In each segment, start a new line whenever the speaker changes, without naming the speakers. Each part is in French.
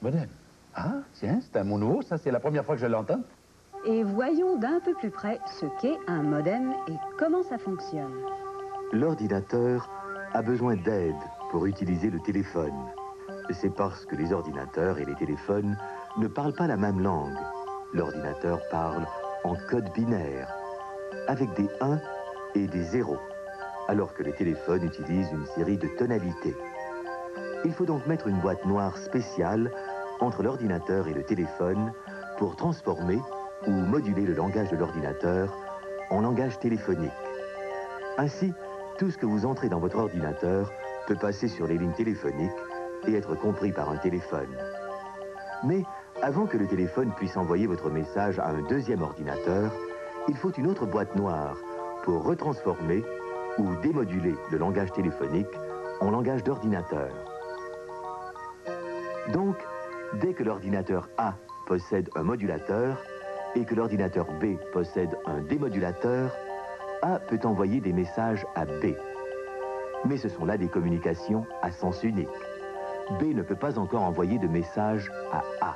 Modem. Ah, tiens, c'est un mot nouveau, ça, c'est la première fois que je l'entends.
Et voyons d'un peu plus près ce qu'est un modem et comment ça fonctionne.
L'ordinateur a besoin d'aide pour utiliser le téléphone. C'est parce que les ordinateurs et les téléphones ne parlent pas la même langue. L'ordinateur parle en code binaire, avec des 1 et des 0, alors que le téléphone utilise une série de tonalités. Il faut donc mettre une boîte noire spéciale entre l'ordinateur et le téléphone pour transformer ou moduler le langage de l'ordinateur en langage téléphonique. Ainsi, tout ce que vous entrez dans votre ordinateur peut passer sur les lignes téléphoniques et être compris par un téléphone. Mais avant que le téléphone puisse envoyer votre message à un deuxième ordinateur, il faut une autre boîte noire pour retransformer ou démoduler le langage téléphonique en langage d'ordinateur. Donc, dès que l'ordinateur A possède un modulateur et que l'ordinateur B possède un démodulateur, A peut envoyer des messages à B. Mais ce sont là des communications à sens unique. B ne peut pas encore envoyer de messages à A.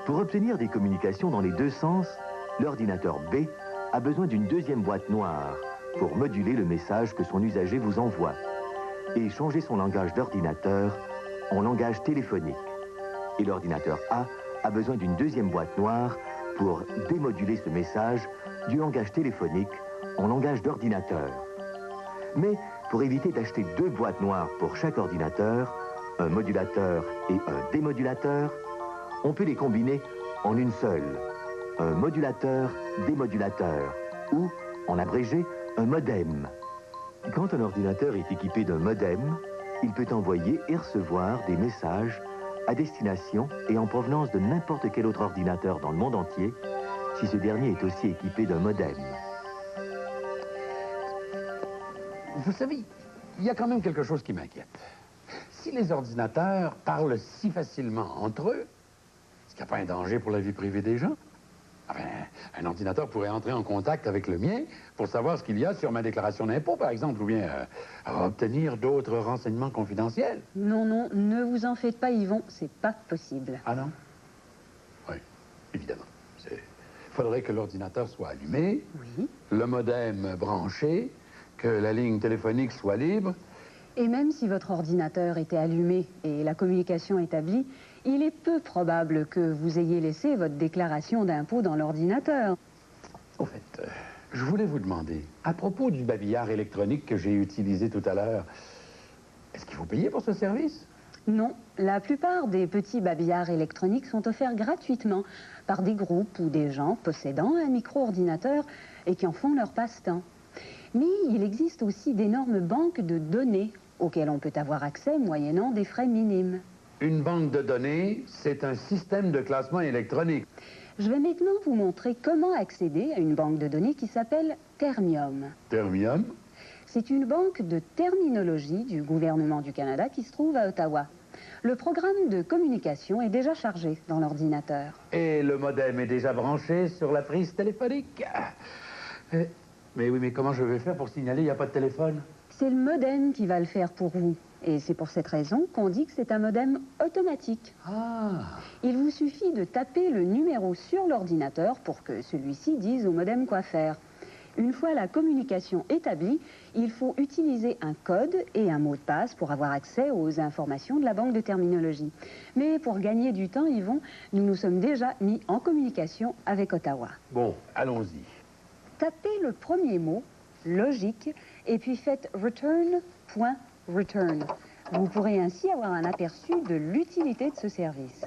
Pour obtenir des communications dans les deux sens, l'ordinateur B a besoin d'une deuxième boîte noire pour moduler le message que son usager vous envoie et changer son langage d'ordinateur en langage téléphonique. Et l'ordinateur A a besoin d'une deuxième boîte noire pour démoduler ce message du langage téléphonique en langage d'ordinateur. Mais pour éviter d'acheter deux boîtes noires pour chaque ordinateur, un modulateur et un démodulateur, on peut les combiner en une seule, un modulateur-démodulateur, ou, en abrégé, un modem. Quand un ordinateur est équipé d'un modem, il peut envoyer et recevoir des messages à destination et en provenance de n'importe quel autre ordinateur dans le monde entier, si ce dernier est aussi équipé d'un modem.
Vous savez, il y a quand même quelque chose qui m'inquiète. Si les ordinateurs parlent si facilement entre eux, est-ce qu'il n'y a pas un danger pour la vie privée des gens? Enfin, un ordinateur pourrait entrer en contact avec le mien pour savoir ce qu'il y a sur ma déclaration d'impôt, par exemple, ou bien obtenir d'autres renseignements confidentiels.
Non, non, ne vous en faites pas, Yvon, c'est pas possible.
Ah non? Oui, évidemment. Il faudrait que l'ordinateur soit allumé,
Oui.
le modem branché, que la ligne téléphonique soit libre.
Et même si votre ordinateur était allumé et la communication établie, il est peu probable que vous ayez laissé votre déclaration d'impôt dans l'ordinateur.
Au fait, je voulais vous demander, à propos du babillard électronique que j'ai utilisé tout à l'heure, est-ce qu'il faut payer pour ce service?
Non, la plupart des petits babillards électroniques sont offerts gratuitement par des groupes ou des gens possédant un micro-ordinateur et qui en font leur passe-temps. Mais il existe aussi d'énormes banques de données auxquelles on peut avoir accès moyennant des frais minimes.
Une banque de données, c'est un système de classement électronique.
Je vais maintenant vous montrer comment accéder à une banque de données qui s'appelle Termium.
Termium?
C'est une banque de terminologie du gouvernement du Canada qui se trouve à Ottawa. Le programme de communication est déjà chargé dans l'ordinateur.
Et le modem est déjà branché sur la prise téléphonique. Mais oui, mais comment je vais faire pour signaler il n'y a pas de téléphone?
C'est le modem qui va le faire pour vous. Et c'est pour cette raison qu'on dit que c'est un modem automatique.
Ah!
Il vous suffit de taper le numéro sur l'ordinateur pour que celui-ci dise au modem quoi faire. Une fois la communication établie, il faut utiliser un code et un mot de passe pour avoir accès aux informations de la banque de terminologie. Mais pour gagner du temps, Yvon, nous nous sommes déjà mis en communication avec Ottawa.
Bon, allons-y.
Tapez le premier mot, logique, et puis faites return.return. Vous pourrez ainsi avoir un aperçu de l'utilité de ce service.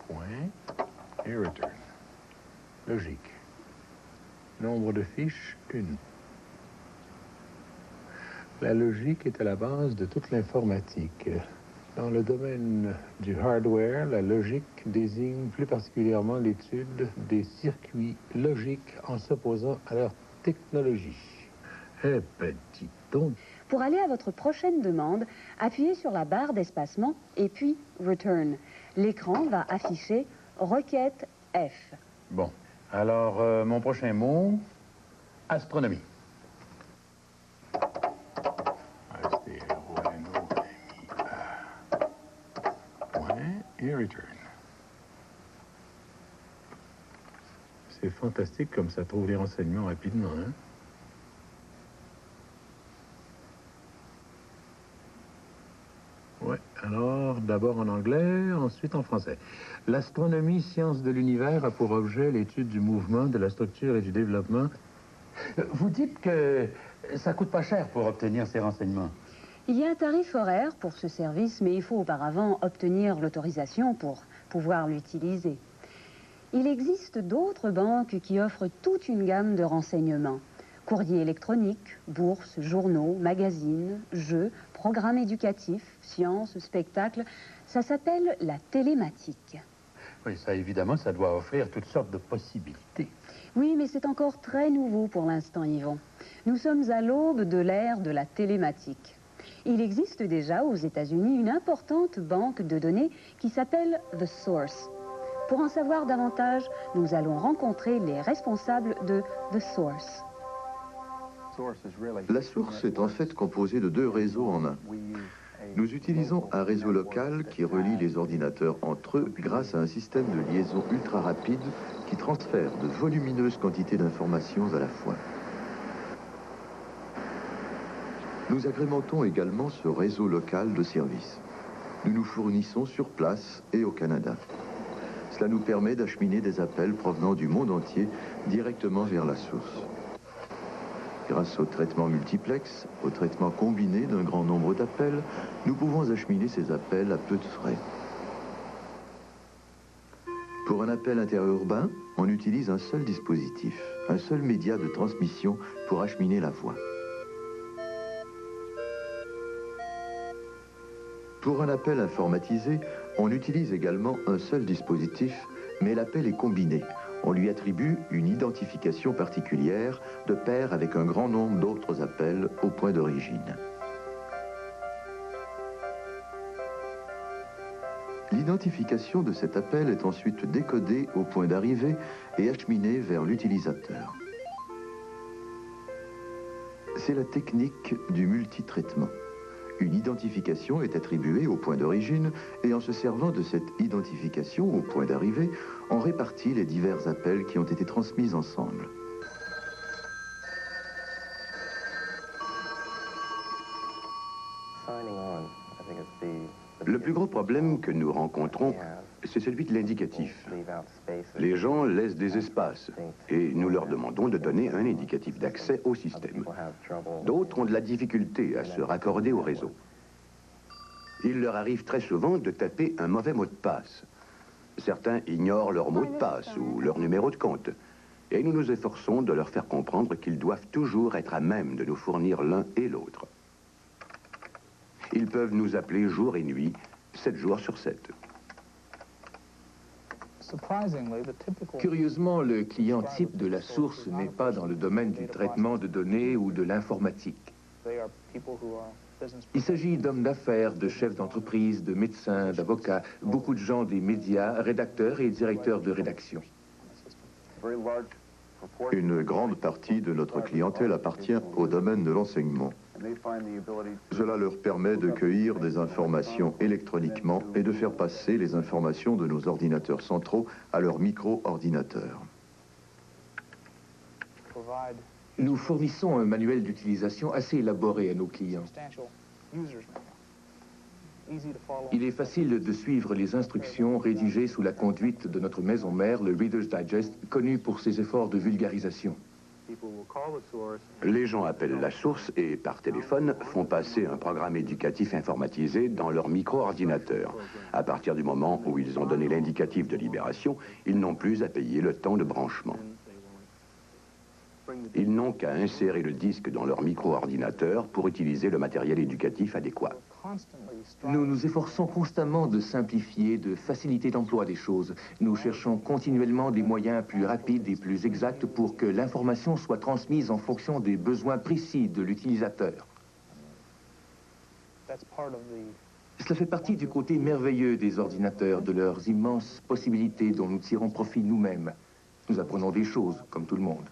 Point et return. Logique. Nombre de fiches, 1. La logique est à la base de toute l'informatique. Dans le domaine du hardware, la logique désigne plus particulièrement l'étude des circuits logiques en s'opposant à leur technologie.
Eh ben, dis donc.
Pour aller à votre prochaine demande, appuyez sur la barre d'espacement et puis Return. L'écran va afficher requête F.
Bon, alors, mon prochain mot, astronomie.
et return. C'est fantastique comme ça trouve les renseignements rapidement, hein? Ouais, alors d'abord en anglais, ensuite en français. L'astronomie, science de l'univers, a pour objet l'étude du mouvement, de la structure et du développement.
Vous dites que ça coûte pas cher pour obtenir ces renseignements.
Il y a un tarif horaire pour ce service, mais il faut auparavant obtenir l'autorisation pour pouvoir l'utiliser. Il existe d'autres banques qui offrent toute une gamme de renseignements. Courrier électronique, bourses, journaux, magazines, jeux, programmes éducatifs, sciences, spectacles. Ça s'appelle la télématique.
Oui, ça évidemment, ça doit offrir toutes sortes de possibilités.
Oui, mais c'est encore très nouveau pour l'instant, Yvon. Nous sommes à l'aube de l'ère de la télématique. Il existe déjà aux États-Unis une importante banque de données qui s'appelle The Source. Pour en savoir davantage, nous allons rencontrer les responsables de The Source.
La source est en fait composée de deux réseaux en un. Nous utilisons un réseau local qui relie les ordinateurs entre eux grâce à un système de liaison ultra rapide qui transfère de volumineuses quantités d'informations à la fois. Nous agrémentons également ce réseau local de services. Nous nous fournissons sur place et au Canada. Cela nous permet d'acheminer des appels provenant du monde entier directement vers la source. Grâce au traitement multiplex, au traitement combiné d'un grand nombre d'appels, nous pouvons acheminer ces appels à peu de frais. Pour un appel interurbain, on utilise un seul dispositif, un seul média de transmission pour acheminer la voix. Pour un appel informatisé, on utilise également un seul dispositif, mais l'appel est combiné. On lui attribue une identification particulière de pair avec un grand nombre d'autres appels au point d'origine. L'identification de cet appel est ensuite décodée au point d'arrivée et acheminée vers l'utilisateur. C'est la technique du multitraitement. Une identification est attribuée au point d'origine et en se servant de cette identification au point d'arrivée, on répartit les divers appels qui ont été transmis ensemble.
Le plus gros problème que nous rencontrons, c'est celui de l'indicatif. Les gens laissent des espaces et nous leur demandons de donner un indicatif d'accès au système. D'autres ont de la difficulté à se raccorder au réseau. Il leur arrive très souvent de taper un mauvais mot de passe. Certains ignorent leur mot de passe ou leur numéro de compte. Et nous nous efforçons de leur faire comprendre qu'ils doivent toujours être à même de nous fournir l'un et l'autre. Ils peuvent nous appeler jour et nuit, 7 jours sur 7.
Curieusement, le client type de la source n'est pas dans le domaine du traitement de données ou de l'informatique. Il s'agit d'hommes d'affaires, de chefs d'entreprise, de médecins, d'avocats, beaucoup de gens des médias, rédacteurs et directeurs de rédaction.
Une grande partie de notre clientèle appartient au domaine de l'enseignement. Cela leur permet de cueillir des informations électroniquement et de faire passer les informations de nos ordinateurs centraux à leurs micro-ordinateurs.
Nous fournissons un manuel d'utilisation assez élaboré à nos clients. Il est facile de suivre les instructions rédigées sous la conduite de notre maison mère, le Reader's Digest, connu pour ses efforts de vulgarisation.
Les gens appellent la source et, par téléphone, font passer un programme éducatif informatisé dans leur micro-ordinateur. À partir du moment où ils ont donné l'indicatif de libération, ils n'ont plus à payer le temps de branchement. Ils n'ont qu'à insérer le disque dans leur micro-ordinateur pour utiliser le matériel éducatif adéquat.
Nous nous efforçons constamment de simplifier, de faciliter l'emploi des choses. Nous cherchons continuellement des moyens plus rapides et plus exacts pour que l'information soit transmise en fonction des besoins précis de l'utilisateur. Cela fait partie du côté merveilleux des ordinateurs, de leurs immenses possibilités dont nous tirons profit nous-mêmes. Nous apprenons des choses, comme tout le monde.